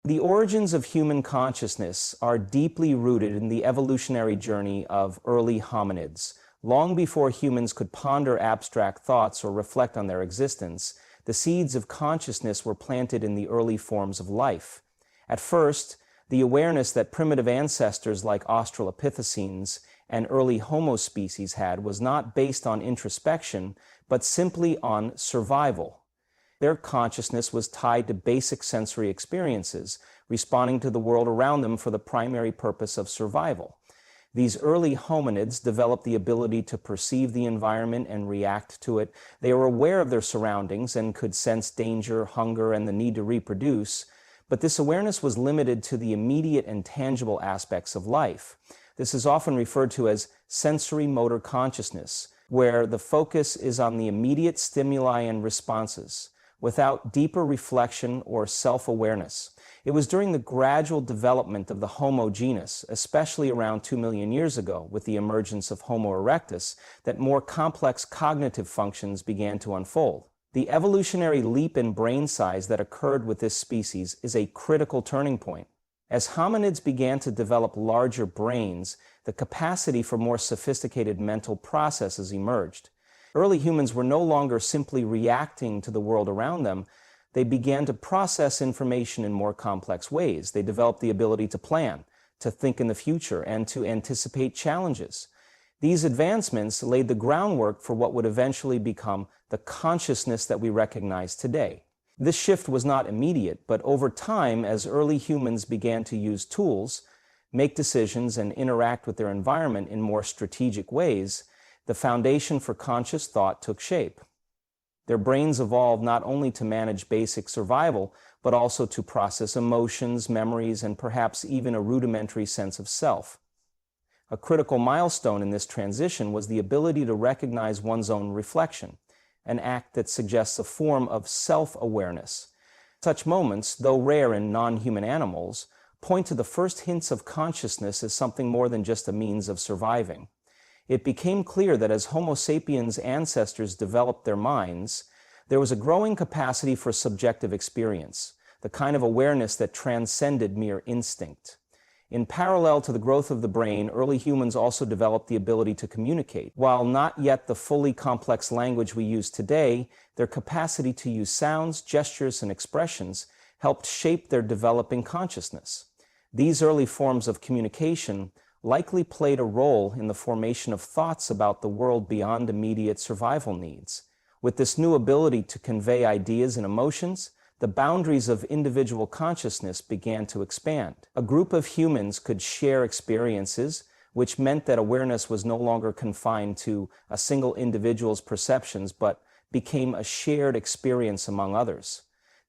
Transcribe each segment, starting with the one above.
The origins of human consciousness are deeply rooted in the evolutionary journey of early hominids. Long before humans could ponder abstract thoughts or reflect on their existence, the seeds of consciousness were planted in the early forms of life. At first, the awareness that primitive ancestors like Australopithecines and early Homo species had was not based on introspection, but simply on survival. Their consciousness was tied to basic sensory experiences, responding to the world around them for the primary purpose of survival. These early hominids developed the ability to perceive the environment and react to it. They were aware of their surroundings and could sense danger, hunger, and the need to reproduce, but this awareness was limited to the immediate and tangible aspects of life. This is often referred to as sensory motor consciousness, where the focus is on the immediate stimuli and responses, without deeper reflection or self-awareness. It was during the gradual development of the Homo genus, especially around 2 million years ago with the emergence of Homo erectus, that more complex cognitive functions began to unfold. The evolutionary leap in brain size that occurred with this species is a critical turning point. As hominids began to develop larger brains, the capacity for more sophisticated mental processes emerged. Early humans were no longer simply reacting to the world around them. They began to process information in more complex ways. They developed the ability to plan, to think in the future, and to anticipate challenges. These advancements laid the groundwork for what would eventually become the consciousness that we recognize today. This shift was not immediate, but over time, as early humans began to use tools, make decisions, and interact with their environment in more strategic ways, the foundation for conscious thought took shape. Their brains evolved not only to manage basic survival, but also to process emotions, memories, and perhaps even a rudimentary sense of self. A critical milestone in this transition was the ability to recognize one's own reflection, an act that suggests a form of self-awareness. Such moments, though rare in non-human animals, point to the first hints of consciousness as something more than just a means of surviving. It became clear that as Homo sapiens ancestors developed their minds, there was a growing capacity for subjective experience, the kind of awareness that transcended mere instinct. In parallel to the growth of the brain, early humans also developed the ability to communicate. While not yet the fully complex language we use today, their capacity to use sounds, gestures, and expressions helped shape their developing consciousness. These early forms of communication likely played a role in the formation of thoughts about the world beyond immediate survival needs. With this new ability to convey ideas and emotions, the boundaries of individual consciousness began to expand. A group of humans could share experiences, which meant that awareness was no longer confined to a single individual's perceptions, but became a shared experience among others.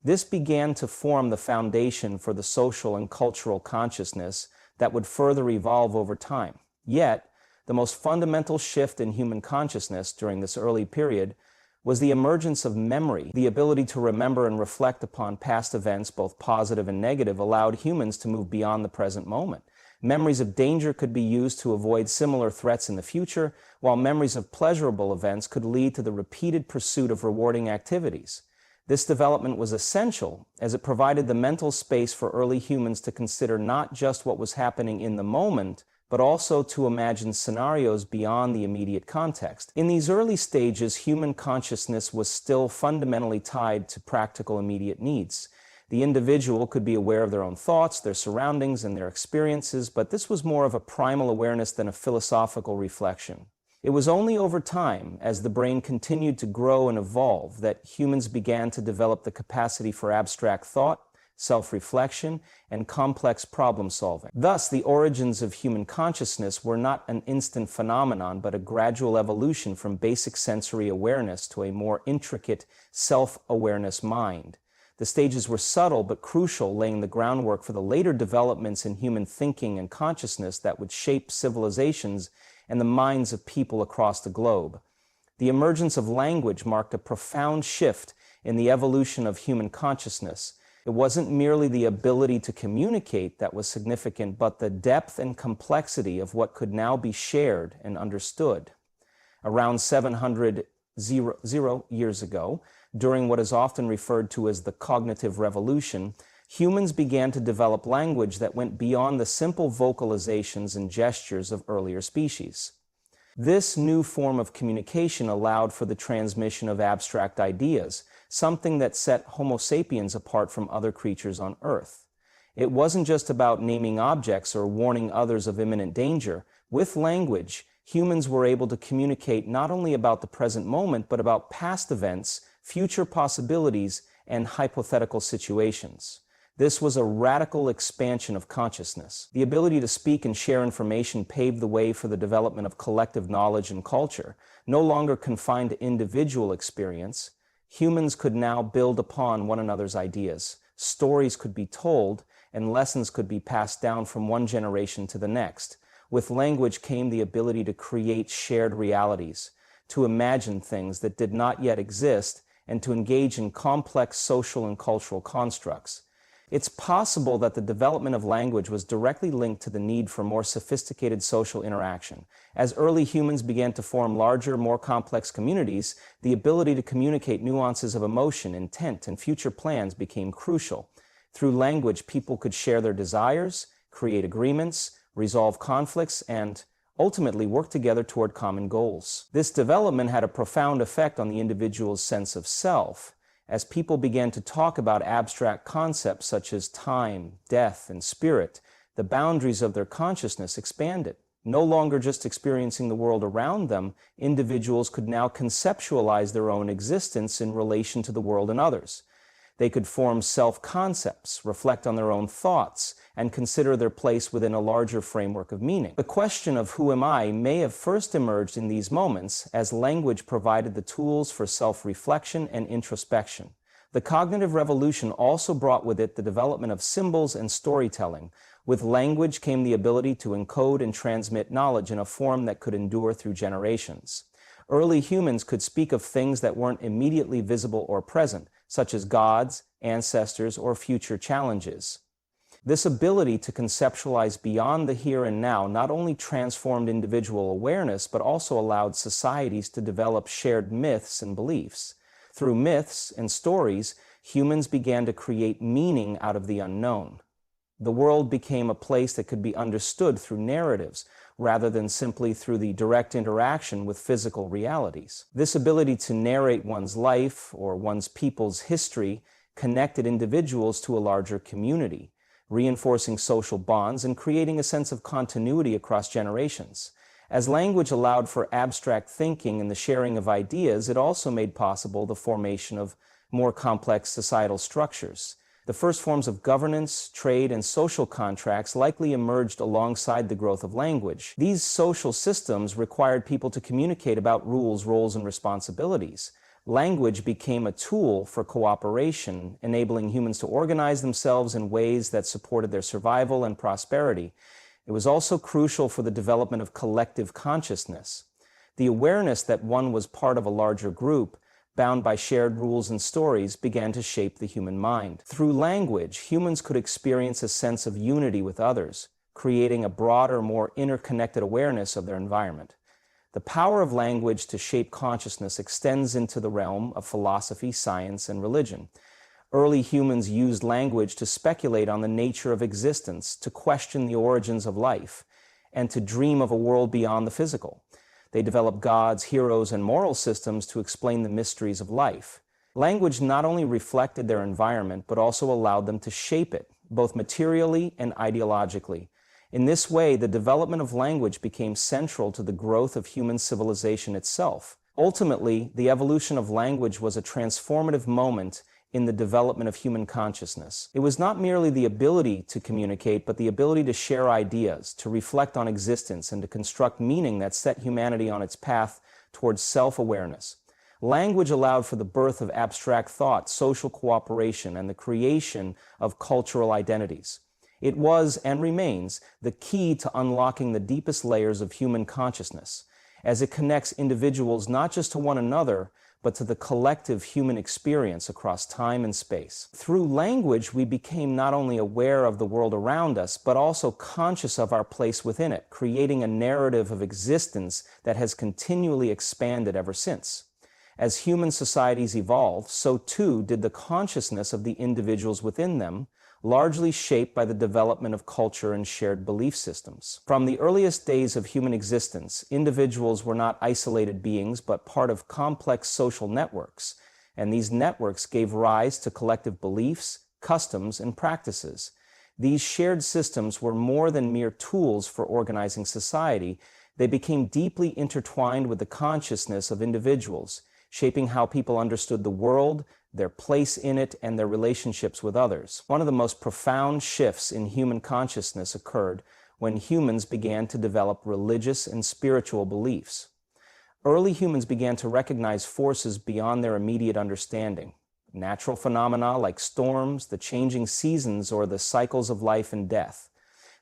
This began to form the foundation for the social and cultural consciousness that would further evolve over time. Yet, the most fundamental shift in human consciousness during this early period was the emergence of memory. The ability to remember and reflect upon past events, both positive and negative, allowed humans to move beyond the present moment. Memories of danger could be used to avoid similar threats in the future, while memories of pleasurable events could lead to the repeated pursuit of rewarding activities. This development was essential as it provided the mental space for early humans to consider not just what was happening in the moment, but also to imagine scenarios beyond the immediate context. In these early stages, human consciousness was still fundamentally tied to practical immediate needs. The individual could be aware of their own thoughts, their surroundings, and their experiences, but this was more of a primal awareness than a philosophical reflection. It was only over time, as the brain continued to grow and evolve, that humans began to develop the capacity for abstract thought, self-reflection, and complex problem-solving. Thus, the origins of human consciousness were not an instant phenomenon, but a gradual evolution from basic sensory awareness to a more intricate self-awareness mind. The stages were subtle but crucial, laying the groundwork for the later developments in human thinking and consciousness that would shape civilizations and the minds of people across the globe. The emergence of language marked a profound shift in the evolution of human consciousness. It wasn't merely the ability to communicate that was significant, but the depth and complexity of what could now be shared and understood. Around 700 years ago, during what is often referred to as the cognitive revolution, humans began to develop language that went beyond the simple vocalizations and gestures of earlier species. This new form of communication allowed for the transmission of abstract ideas, something that set Homo sapiens apart from other creatures on Earth. It wasn't just about naming objects or warning others of imminent danger. With language, humans were able to communicate not only about the present moment, but about past events, future possibilities, and hypothetical situations. This was a radical expansion of consciousness. The ability to speak and share information paved the way for the development of collective knowledge and culture. No longer confined to individual experience, humans could now build upon one another's ideas. Stories could be told, and lessons could be passed down from one generation to the next. With language came the ability to create shared realities, to imagine things that did not yet exist, and to engage in complex social and cultural constructs. It's possible that the development of language was directly linked to the need for more sophisticated social interaction. As early humans began to form larger, more complex communities, the ability to communicate nuances of emotion, intent, and future plans became crucial. Through language, people could share their desires, create agreements, resolve conflicts, and ultimately work together toward common goals. This development had a profound effect on the individual's sense of self. As people began to talk about abstract concepts such as time, death, and spirit, the boundaries of their consciousness expanded. No longer just experiencing the world around them, individuals could now conceptualize their own existence in relation to the world and others. They could form self-concepts, reflect on their own thoughts, and consider their place within a larger framework of meaning. The question of who am I may have first emerged in these moments as language provided the tools for self-reflection and introspection. The cognitive revolution also brought with it the development of symbols and storytelling. With language came the ability to encode and transmit knowledge in a form that could endure through generations. Early humans could speak of things that weren't immediately visible or present, such as gods, ancestors, or future challenges. This ability to conceptualize beyond the here and now not only transformed individual awareness, but also allowed societies to develop shared myths and beliefs. Through myths and stories, humans began to create meaning out of the unknown. The world became a place that could be understood through narratives, rather than simply through the direct interaction with physical realities. This ability to narrate one's life or one's people's history connected individuals to a larger community, reinforcing social bonds and creating a sense of continuity across generations. As language allowed for abstract thinking and the sharing of ideas, it also made possible the formation of more complex societal structures. The first forms of governance, trade, and social contracts likely emerged alongside the growth of language. These social systems required people to communicate about rules, roles, and responsibilities. Language became a tool for cooperation, enabling humans to organize themselves in ways that supported their survival and prosperity. It was also crucial for the development of collective consciousness. The awareness that one was part of a larger group, bound by shared rules and stories, began to shape the human mind. Through language, humans could experience a sense of unity with others, creating a broader, more interconnected awareness of their environment. The power of language to shape consciousness extends into the realm of philosophy, science, and religion. Early humans used language to speculate on the nature of existence, to question the origins of life, and to dream of a world beyond the physical. They developed gods, heroes, and moral systems to explain the mysteries of life. Language not only reflected their environment, but also allowed them to shape it, both materially and ideologically. In this way, the development of language became central to the growth of human civilization itself. Ultimately, the evolution of language was a transformative moment in the development of human consciousness. It was not merely the ability to communicate, but the ability to share ideas, to reflect on existence, and to construct meaning that set humanity on its path towards self-awareness. Language allowed for the birth of abstract thought, social cooperation, and the creation of cultural identities. It was, and remains, the key to unlocking the deepest layers of human consciousness, as it connects individuals not just to one another, but to the collective human experience across time and space. Through language, we became not only aware of the world around us, but also conscious of our place within it, creating a narrative of existence that has continually expanded ever since. As human societies evolved, so too did the consciousness of the individuals within them. largely shaped by the development of culture and shared belief systems. From the earliest days of human existence, individuals were not isolated beings but part of complex social networks, and these networks gave rise to collective beliefs, customs, and practices. These shared systems were more than mere tools for organizing society. They became deeply intertwined with the consciousness of individuals, shaping how people understood the world, their place in it, and their relationships with others. One of the most profound shifts in human consciousness occurred when humans began to develop religious and spiritual beliefs. Early humans began to recognize forces beyond their immediate understanding. Natural phenomena like storms, the changing seasons, or the cycles of life and death.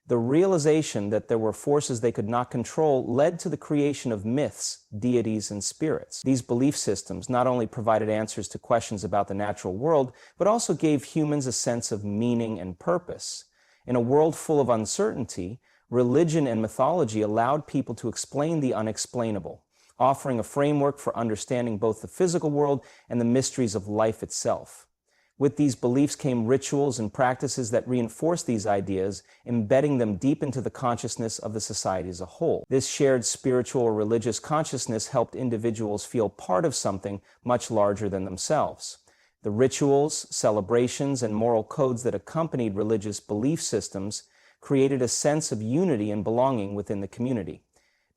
The realization that there were forces they could not control led to the creation of myths, deities, and spirits. These belief systems not only provided answers to questions about the natural world, but also gave humans a sense of meaning and purpose. In a world full of uncertainty, religion and mythology allowed people to explain the unexplainable, offering a framework for understanding both the physical world and the mysteries of life itself. With these beliefs came rituals and practices that reinforced these ideas, embedding them deep into the consciousness of the society as a whole. This shared spiritual or religious consciousness helped individuals feel part of something much larger than themselves. The rituals, celebrations, and moral codes that accompanied religious belief systems created a sense of unity and belonging within the community.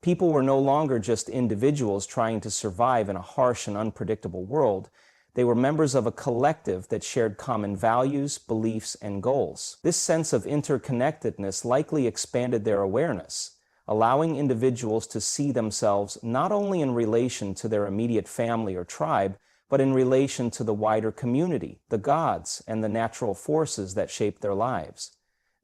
People were no longer just individuals trying to survive in a harsh and unpredictable world. They were members of a collective that shared common values, beliefs, and goals. This sense of interconnectedness likely expanded their awareness, allowing individuals to see themselves not only in relation to their immediate family or tribe, but in relation to the wider community, the gods, and the natural forces that shaped their lives.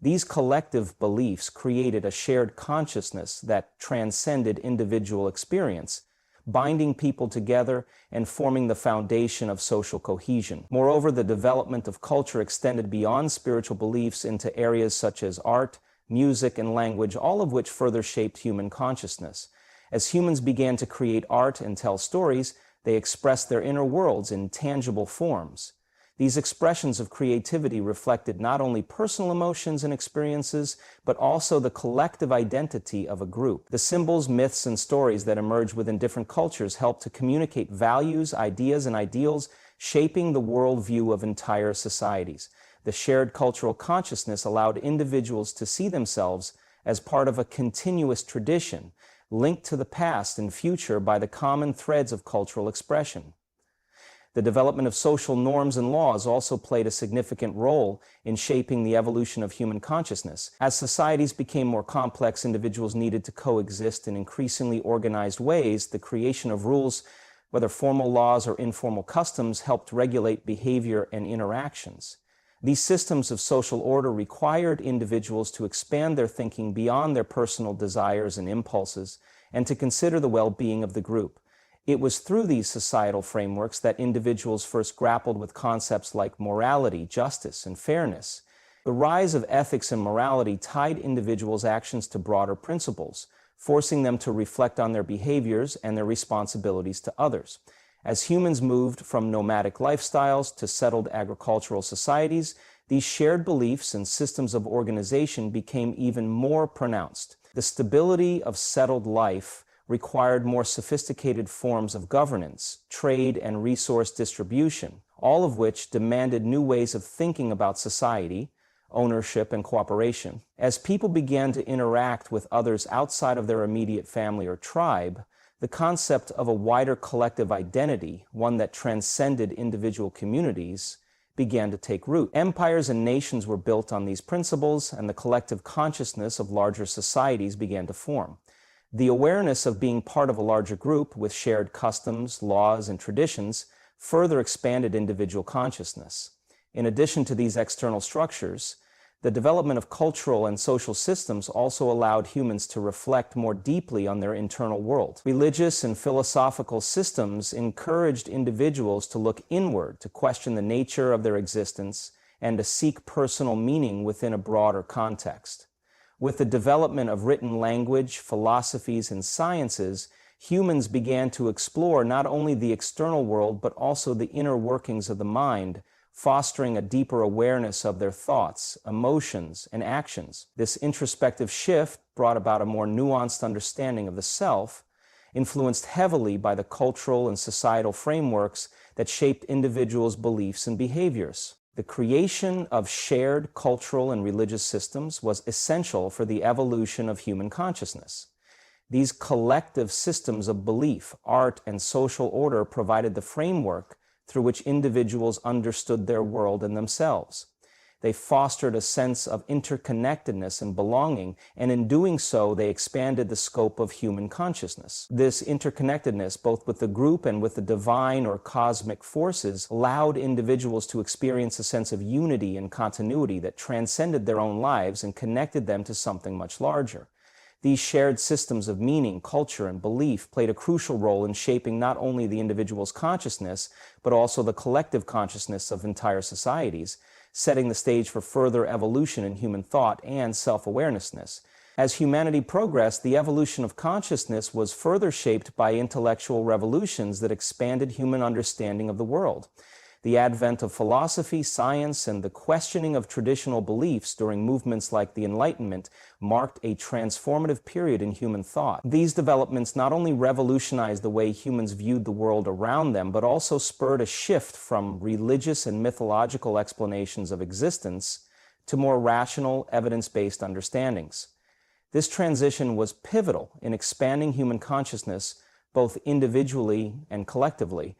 These collective beliefs created a shared consciousness that transcended individual experience, binding people together and forming the foundation of social cohesion. Moreover, the development of culture extended beyond spiritual beliefs into areas such as art, music, and language, all of which further shaped human consciousness. As humans began to create art and tell stories, they expressed their inner worlds in tangible forms. These expressions of creativity reflected not only personal emotions and experiences, but also the collective identity of a group. The symbols, myths, and stories that emerged within different cultures helped to communicate values, ideas, and ideals, shaping the worldview of entire societies. The shared cultural consciousness allowed individuals to see themselves as part of a continuous tradition, linked to the past and future by the common threads of cultural expression. The development of social norms and laws also played a significant role in shaping the evolution of human consciousness. As societies became more complex, individuals needed to coexist in increasingly organized ways. The creation of rules, whether formal laws or informal customs, helped regulate behavior and interactions. These systems of social order required individuals to expand their thinking beyond their personal desires and impulses and to consider the well-being of the group. It was through these societal frameworks that individuals first grappled with concepts like morality, justice, and fairness. The rise of ethics and morality tied individuals' actions to broader principles, forcing them to reflect on their behaviors and their responsibilities to others. As humans moved from nomadic lifestyles to settled agricultural societies, these shared beliefs and systems of organization became even more pronounced. The stability of settled life required more sophisticated forms of governance, trade, and resource distribution, all of which demanded new ways of thinking about society, ownership, and cooperation. As people began to interact with others outside of their immediate family or tribe, the concept of a wider collective identity, one that transcended individual communities, began to take root. Empires and nations were built on these principles, and the collective consciousness of larger societies began to form. The awareness of being part of a larger group with shared customs, laws, and traditions further expanded individual consciousness. In addition to these external structures, the development of cultural and social systems also allowed humans to reflect more deeply on their internal world. Religious and philosophical systems encouraged individuals to look inward, to question the nature of their existence, and to seek personal meaning within a broader context. With the development of written language, philosophies, and sciences, humans began to explore not only the external world, but also the inner workings of the mind, fostering a deeper awareness of their thoughts, emotions, and actions. This introspective shift brought about a more nuanced understanding of the self, influenced heavily by the cultural and societal frameworks that shaped individuals' beliefs and behaviors. The creation of shared cultural and religious systems was essential for the evolution of human consciousness. These collective systems of belief, art, and social order provided the framework through which individuals understood their world and themselves. They fostered a sense of interconnectedness and belonging, and in doing so, they expanded the scope of human consciousness. This interconnectedness, both with the group and with the divine or cosmic forces, allowed individuals to experience a sense of unity and continuity that transcended their own lives and connected them to something much larger. These shared systems of meaning, culture, and belief played a crucial role in shaping not only the individual's consciousness, but also the collective consciousness of entire societies, setting the stage for further evolution in human thought and self-awareness. As humanity progressed, the evolution of consciousness was further shaped by intellectual revolutions that expanded human understanding of the world. The advent of philosophy, science, and the questioning of traditional beliefs during movements like the Enlightenment marked a transformative period in human thought. These developments not only revolutionized the way humans viewed the world around them, but also spurred a shift from religious and mythological explanations of existence to more rational, evidence-based understandings. This transition was pivotal in expanding human consciousness, both individually and collectively.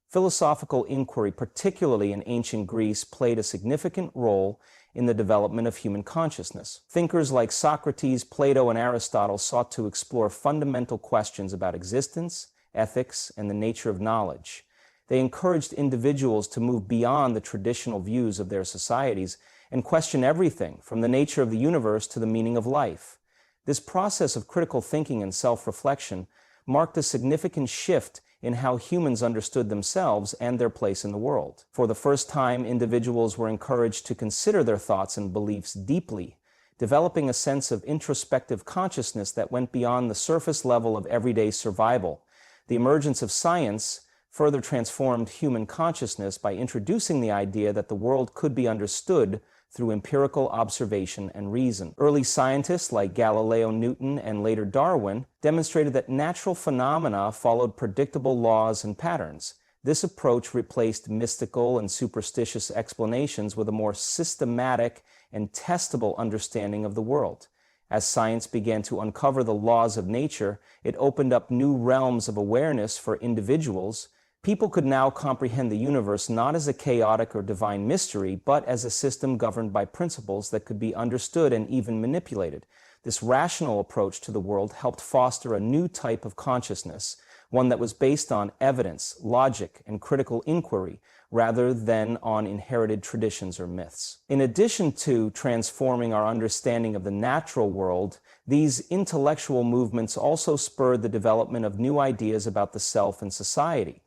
Philosophical inquiry, particularly in ancient Greece, played a significant role in the development of human consciousness. Thinkers like Socrates, Plato, and Aristotle sought to explore fundamental questions about existence, ethics, and the nature of knowledge. They encouraged individuals to move beyond the traditional views of their societies and question everything from the nature of the universe to the meaning of life. This process of critical thinking and self-reflection marked a significant shift in how humans understood themselves and their place in the world. For the first time, individuals were encouraged to consider their thoughts and beliefs deeply, developing a sense of introspective consciousness that went beyond the surface level of everyday survival. The emergence of science further transformed human consciousness by introducing the idea that the world could be understood through empirical observation and reason. Early scientists like Galileo, Newton, and later Darwin demonstrated that natural phenomena followed predictable laws and patterns. This approach replaced mystical and superstitious explanations with a more systematic and testable understanding of the world. As science began to uncover the laws of nature, it opened up new realms of awareness for individuals. People could now comprehend the universe not as a chaotic or divine mystery, but as a system governed by principles that could be understood and even manipulated. This rational approach to the world helped foster a new type of consciousness, one that was based on evidence, logic, and critical inquiry, rather than on inherited traditions or myths. In addition to transforming our understanding of the natural world, these intellectual movements also spurred the development of new ideas about the self and society.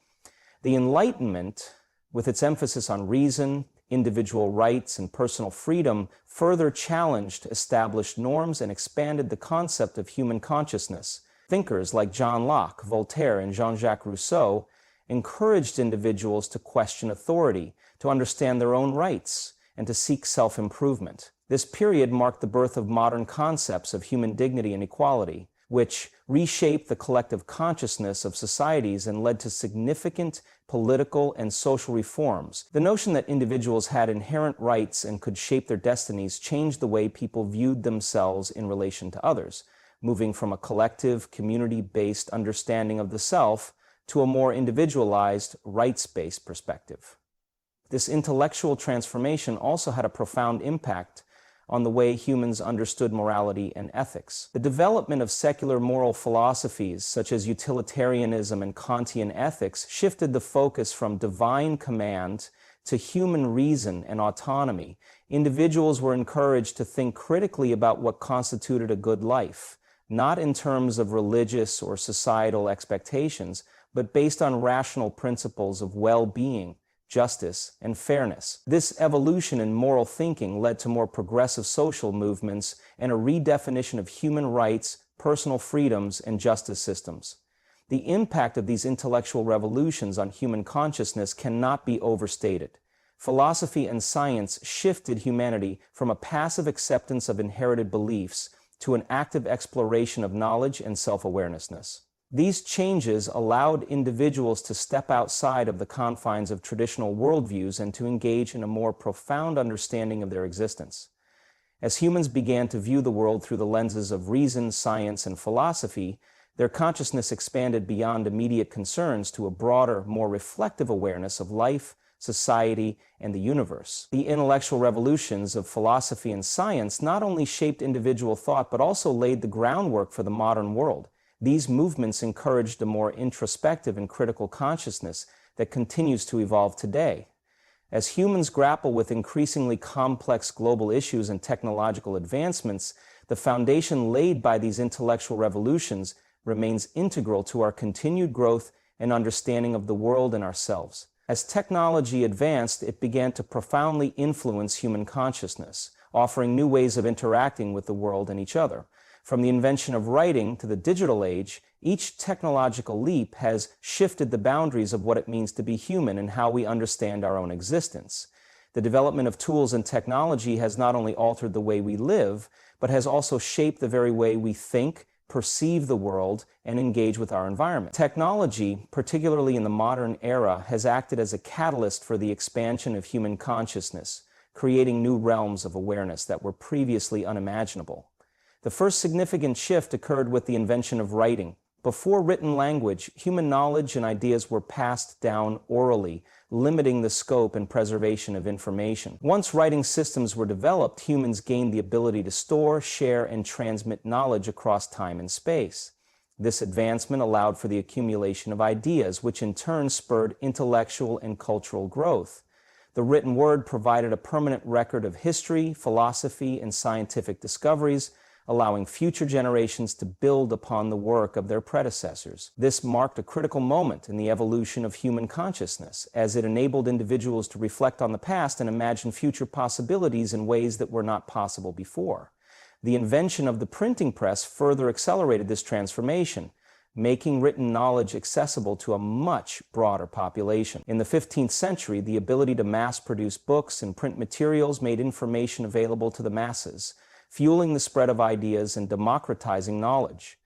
The Enlightenment, with its emphasis on reason, individual rights, and personal freedom, further challenged established norms and expanded the concept of human consciousness. Thinkers like John Locke, Voltaire, and Jean-Jacques Rousseau encouraged individuals to question authority, to understand their own rights, and to seek self-improvement. This period marked the birth of modern concepts of human dignity and equality, which reshaped the collective consciousness of societies and led to significant political and social reforms. The notion that individuals had inherent rights and could shape their destinies changed the way people viewed themselves in relation to others, moving from a collective, community-based understanding of the self to a more individualized, rights-based perspective. This intellectual transformation also had a profound impact on the way humans understood morality and ethics. The development of secular moral philosophies, such as utilitarianism and Kantian ethics, shifted the focus from divine command to human reason and autonomy. Individuals were encouraged to think critically about what constituted a good life, not in terms of religious or societal expectations, but based on rational principles of well-being, justice, and fairness. This evolution in moral thinking led to more progressive social movements and a redefinition of human rights, personal freedoms, and justice systems. The impact of these intellectual revolutions on human consciousness cannot be overstated. philosophy and science shifted humanity from a passive acceptance of inherited beliefs to an active exploration of knowledge and self-awareness. These changes allowed individuals to step outside of the confines of traditional worldviews and to engage in a more profound understanding of their existence. As humans began to view the world through the lenses of reason, science, and philosophy, their consciousness expanded beyond immediate concerns to a broader, more reflective awareness of life, society, and the universe. The intellectual revolutions of philosophy and science not only shaped individual thought but also laid the groundwork for the modern world. These movements encouraged a more introspective and critical consciousness that continues to evolve today. As humans grapple with increasingly complex global issues and technological advancements, the foundation laid by these intellectual revolutions remains integral to our continued growth and understanding of the world and ourselves. As technology advanced, it began to profoundly influence human consciousness, offering new ways of interacting with the world and each other. From the invention of writing to the digital age, each technological leap has shifted the boundaries of what it means to be human and how we understand our own existence. The development of tools and technology has not only altered the way we live, but has also shaped the very way we think, perceive the world, and engage with our environment. Technology, particularly in the modern era, has acted as a catalyst for the expansion of human consciousness, creating new realms of awareness that were previously unimaginable. The first significant shift occurred with the invention of writing. Before written language, human knowledge and ideas were passed down orally, limiting the scope and preservation of information. Once writing systems were developed, humans gained the ability to store, share, and transmit knowledge across time and space. This advancement allowed for the accumulation of ideas, which in turn spurred intellectual and cultural growth. The written word provided a permanent record of history, philosophy, and scientific discoveries, allowing future generations to build upon the work of their predecessors. This marked a critical moment in the evolution of human consciousness, as it enabled individuals to reflect on the past and imagine future possibilities in ways that were not possible before. The invention of the printing press further accelerated this transformation, making written knowledge accessible to a much broader population. In the 15th century, the ability to mass-produce books and print materials made information available to the masses, fueling the spread of ideas and democratizing knowledge.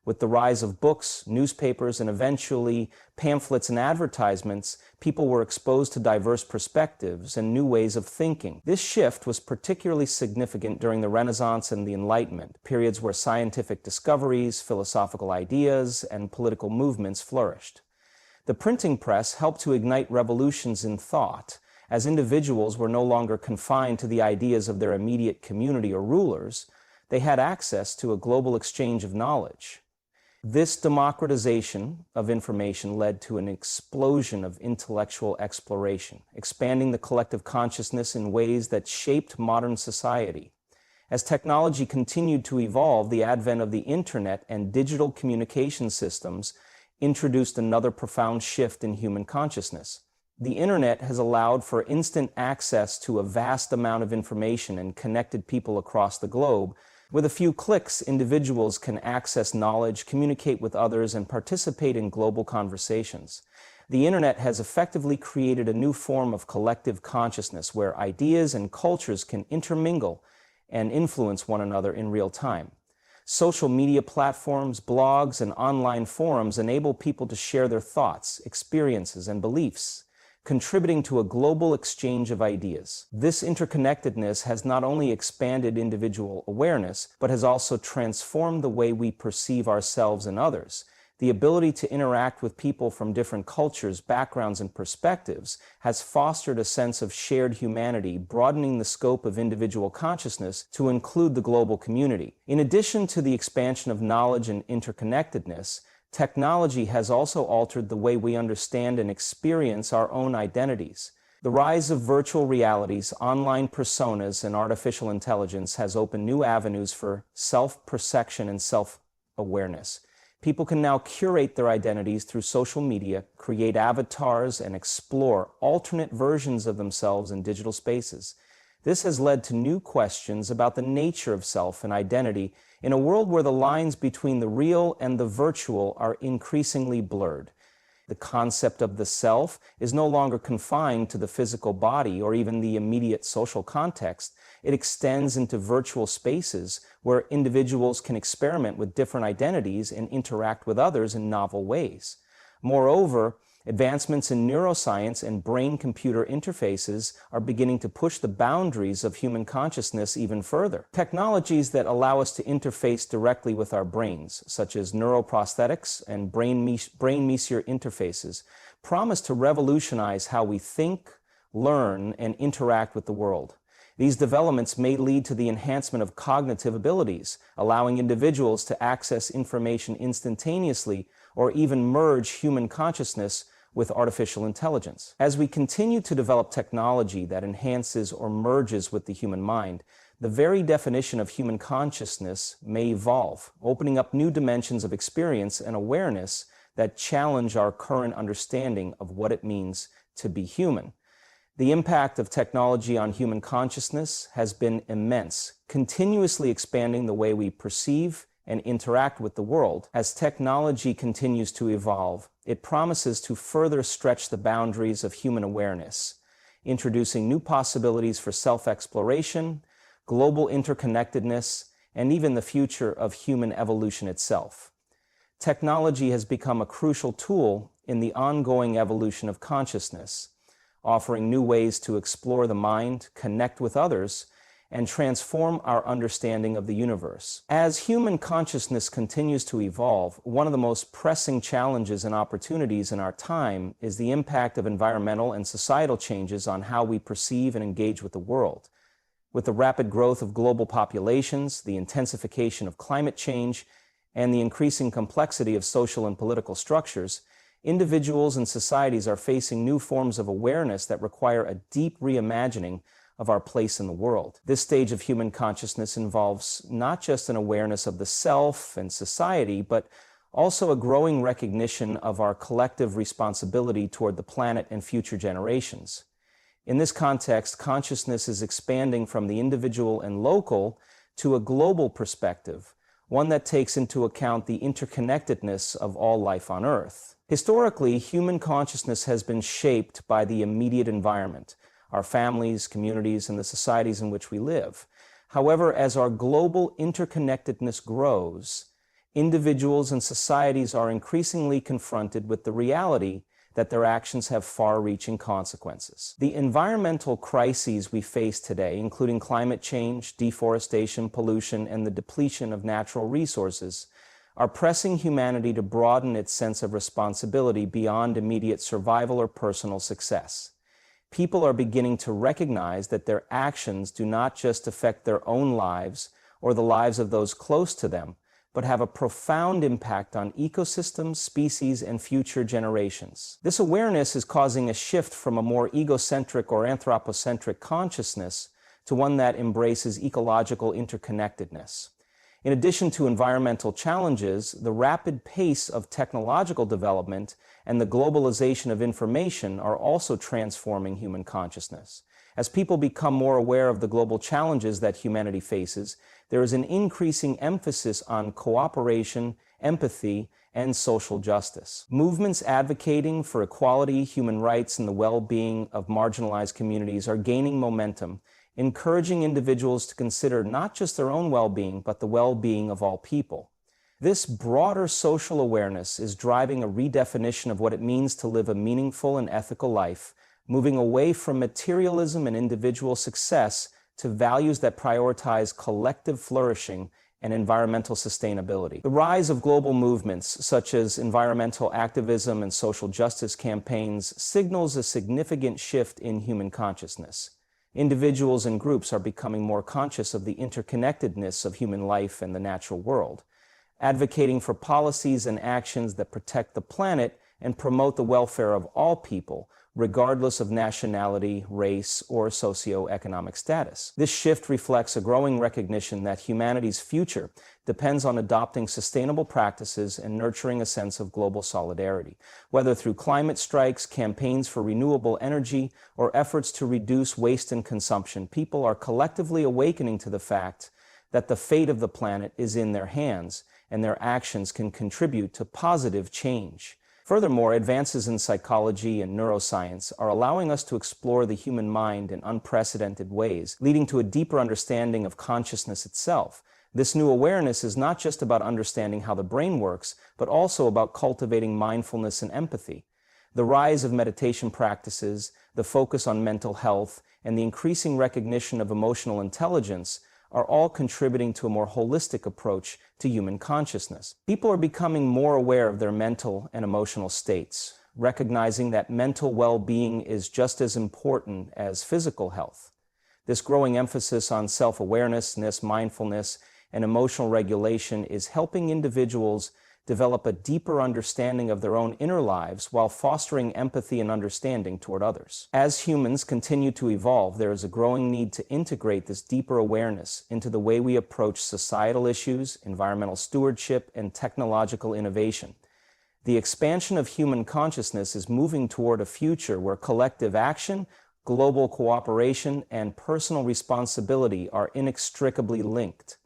With the rise of books, newspapers, and eventually pamphlets and advertisements, people were exposed to diverse perspectives and new ways of thinking. This shift was particularly significant during the Renaissance and the Enlightenment, periods where scientific discoveries, philosophical ideas, and political movements flourished. The printing press helped to ignite revolutions in thought, as individuals were no longer confined to the ideas of their immediate community or rulers. They had access to a global exchange of knowledge. This democratization of information led to an explosion of intellectual exploration, expanding the collective consciousness in ways that shaped modern society. As technology continued to evolve, the advent of the internet and digital communication systems introduced another profound shift in human consciousness. The internet has allowed for instant access to a vast amount of information and connected people across the globe. With a few clicks, individuals can access knowledge, communicate with others, and participate in global conversations. The internet has effectively created a new form of collective consciousness where ideas and cultures can intermingle and influence one another in real time. Social media platforms, blogs, and online forums enable people to share their thoughts, experiences, and beliefs, contributing to a global exchange of ideas. This interconnectedness has not only expanded individual awareness, but has also transformed the way we perceive ourselves and others. The ability to interact with people from different cultures, backgrounds, and perspectives has fostered a sense of shared humanity, broadening the scope of individual consciousness to include the global community. In addition to the expansion of knowledge and interconnectedness, technology has also altered the way we understand and experience our own identities. The rise of virtual realities, online personas, and artificial intelligence has opened new avenues for self-perception and self-awareness. People can now curate their identities through social media, create avatars, and explore alternate versions of themselves in digital spaces. This has led to new questions about the nature of self and identity in a world where the lines between the real and the virtual are increasingly blurred. The concept of the self is no longer confined to the physical body or even the immediate social context. It extends into virtual spaces where individuals can experiment with different identities and interact with others in novel ways. Moreover, advancements in neuroscience and brain-computer interfaces are beginning to push the boundaries of human consciousness even further. Technologies that allow us to interface directly with our brains, such as neuroprosthetics and brain-mesier interfaces, promise to revolutionize how we think, learn, and interact with the world. These developments may lead to the enhancement of cognitive abilities, allowing individuals to access information instantaneously or even merge human consciousness with artificial intelligence. As we continue to develop technology that enhances or merges with the human mind, the very definition of human consciousness may evolve, opening up new dimensions of experience and awareness that challenge our current understanding of what it means to be human. The impact of technology on human consciousness has been immense, continuously expanding the way we perceive and interact with the world. As technology continues to evolve, it promises to further stretch the boundaries of human awareness, introducing new possibilities for self-exploration, global interconnectedness, and even the future of human evolution itself. Technology has become a crucial tool in the ongoing evolution of consciousness, offering new ways to explore the mind, connect with others, and transform our understanding of the universe. As human consciousness continues to evolve, one of the most pressing challenges and opportunities in our time is the impact of environmental and societal changes on how we perceive and engage with the world. With the rapid growth of global populations, the intensification of climate change, and the increasing complexity of social and political structures, individuals and societies are facing new forms of awareness that require a deep reimagining of our place in the world. This stage of human consciousness involves not just an awareness of the self and society, but also a growing recognition of our collective responsibility toward the planet and future generations. In this context, consciousness is expanding from the individual and local to a global perspective, one that takes into account the interconnectedness of all life on Earth. Historically, human consciousness has been shaped by the immediate environment, our families, communities, and the societies in which we live. However, as our global interconnectedness grows, individuals and societies are increasingly confronted with the reality that their actions have far-reaching consequences. The environmental crises we face today, including climate change, deforestation, pollution, and the depletion of natural resources, are pressing humanity to broaden its sense of responsibility beyond immediate survival or personal success. People are beginning to recognize that their actions do not just affect their own lives or the lives of those close to them, but have a profound impact on ecosystems, species, and future generations. This awareness is causing a shift from a more egocentric or anthropocentric consciousness to one that embraces ecological interconnectedness. In addition to environmental challenges, the rapid pace of technological development and the globalization of information are also transforming human consciousness. As people become more aware of the global challenges that humanity faces, there is an increasing emphasis on cooperation, empathy, and social justice. Movements advocating for equality, human rights, and the well-being of marginalized communities are gaining momentum, encouraging individuals to consider not just their own well-being, but the well-being of all people. This broader social awareness is driving a redefinition of what it means to live a meaningful and ethical life, moving away from materialism and individual success to values that prioritize collective flourishing and environmental sustainability. The rise of global movements such as environmental activism and social justice campaigns signals a significant shift in human consciousness. Individuals and groups are becoming more conscious of the interconnectedness of human life and the natural world, advocating for policies and actions that protect the planet and promote the welfare of all people, regardless of nationality, race, or socioeconomic status. This shift reflects a growing recognition that humanity's future depends on adopting sustainable practices and nurturing a sense of global solidarity. Whether through climate strikes, campaigns for renewable energy, or efforts to reduce waste and consumption, people are collectively awakening to the fact that the fate of the planet is in their hands, and their actions can contribute to positive change. Furthermore, advances in psychology and neuroscience are allowing us to explore the human mind in unprecedented ways, leading to a deeper understanding of consciousness itself. This new awareness is not just about understanding how the brain works, but also about cultivating mindfulness and empathy. The rise of meditation practices, the focus on mental health, and the increasing recognition of emotional intelligence are all contributing to a more holistic approach to human consciousness. People are becoming more aware of their mental and emotional states, recognizing that mental well-being is just as important as physical health. This growing emphasis on self-awareness, mindfulness, and emotional regulation is helping individuals develop a deeper understanding of their own inner lives while fostering empathy and understanding toward others. As humans continue to evolve, there is a growing need to integrate this deeper awareness into the way we approach societal issues, environmental stewardship, and technological innovation. The expansion of human consciousness is moving toward a future where collective action, global cooperation, and personal responsibility are inextricably linked.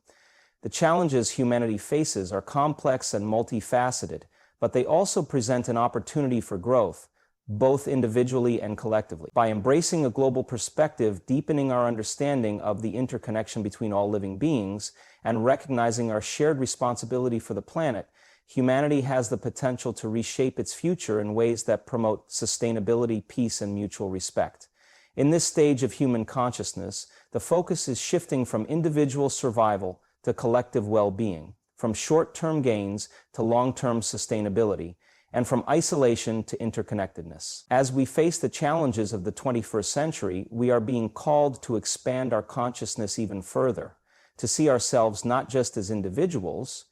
The challenges humanity faces are complex and multifaceted, but they also present an opportunity for growth, both individually and collectively. By embracing a global perspective, deepening our understanding of the interconnection between all living beings, and recognizing our shared responsibility for the planet, humanity has the potential to reshape its future in ways that promote sustainability, peace, and mutual respect. In this stage of human consciousness, the focus is shifting from individual survival to collective well-being, from short-term gains to long-term sustainability, and from isolation to interconnectedness. As we face the challenges of the 21st century, we are being called to expand our consciousness even further, to see ourselves not just as individuals,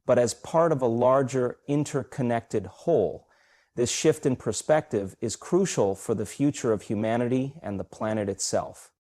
but as part of a larger, interconnected whole. This shift in perspective is crucial for the future of humanity and the planet itself.